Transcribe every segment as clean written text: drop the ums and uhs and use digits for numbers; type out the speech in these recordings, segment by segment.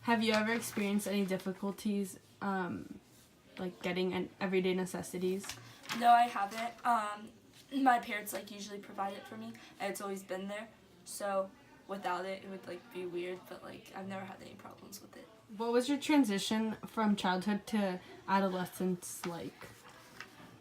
Have you ever experienced any difficulties, like getting an everyday necessities? No, I haven't. My parents like usually provide it for me, and it's always been there. So without it, it would like be weird. But like I've never had any problems with it. What was your transition from childhood to adolescence like?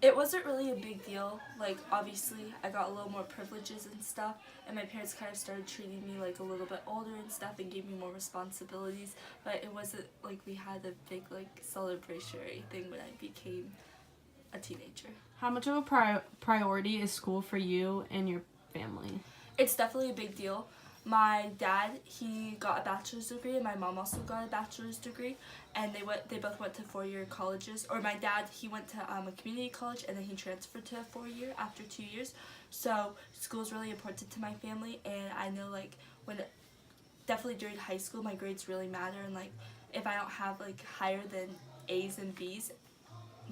It wasn't really a big deal. Like obviously, I got a little more privileges and stuff, and my parents kind of started treating me like a little bit older and stuff, and gave me more responsibilities. But it wasn't like we had a big like celebration or anything when I became a teenager. How much of a priority is school for you and your family? It's definitely a big deal. My dad, he got a bachelor's degree, and my mom also got a bachelor's degree, and they both went to 4-year colleges. Or my dad, he went to a community college, and then he transferred to a 4-year after 2 years. So school is really important to my family, and I know like definitely during high school, my grades really matter, and like if I don't have like higher than A's and B's,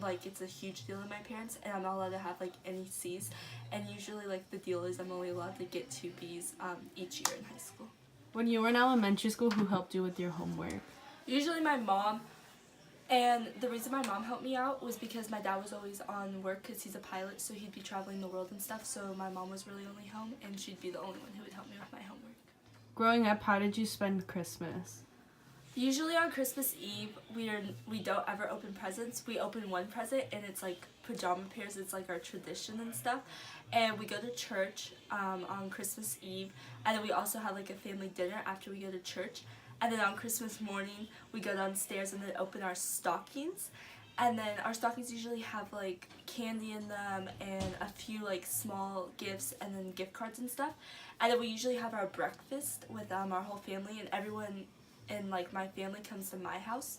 like it's a huge deal to my parents, and I'm not allowed to have like any C's, and usually like the deal is I'm only allowed to get 2 B's each year in high school. When you were in elementary school, who helped you with your homework? Usually my mom, and the reason my mom helped me out was because my dad was always on work because he's a pilot, so he'd be traveling the world and stuff, so my mom was really only home, and she'd be the only one who would help me with my homework. Growing up, how did you spend Christmas? Usually on Christmas Eve, we don't ever open presents. We open one present, and it's like pajama pairs. It's like our tradition and stuff. And we go to church on Christmas Eve, and then we also have like a family dinner after we go to church. And then on Christmas morning, we go downstairs and then open our stockings. And then our stockings usually have like candy in them and a few like small gifts and then gift cards and stuff. And then we usually have our breakfast with our whole family, and everyone in like my family comes to my house.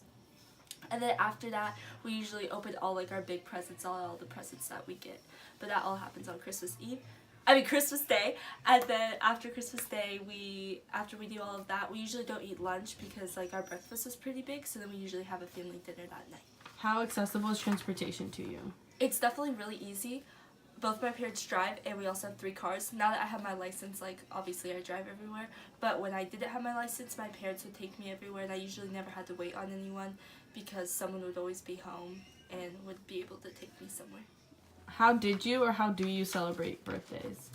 And then after that, we usually open all like our big presents, all the presents that we get. But that all happens on Christmas Day. And then after Christmas Day, after we do all of that, we usually don't eat lunch because like our breakfast is pretty big, so then we usually have a family dinner that night. How accessible is transportation to you? It's definitely really easy. Both my parents drive, and we also have 3 cars. Now that I have my license, like obviously I drive everywhere, but when I didn't have my license, my parents would take me everywhere, and I usually never had to wait on anyone because someone would always be home and would be able to take me somewhere. How did you or how do you celebrate birthdays?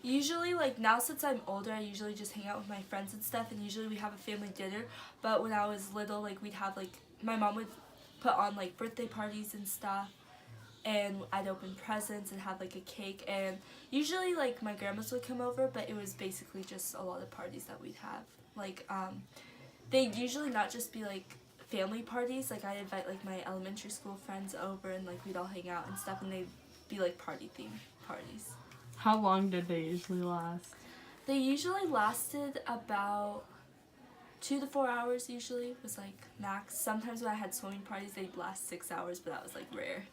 Usually, like now since I'm older, I usually just hang out with my friends and stuff, and usually we have a family dinner. But when I was little, like we'd have like, my mom would put on like birthday parties and stuff, and I'd open presents and have like a cake, and usually like my grandmas would come over, but it was basically just a lot of parties that we'd have. Like they'd usually not just be like family parties, like I'd invite like my elementary school friends over, and like we'd all hang out and stuff, and they'd be like party themed parties. How long did they usually last? They usually lasted about 2 to 4 hours usually was like max. Sometimes when I had swimming parties, they'd last 6 hours, but that was like rare.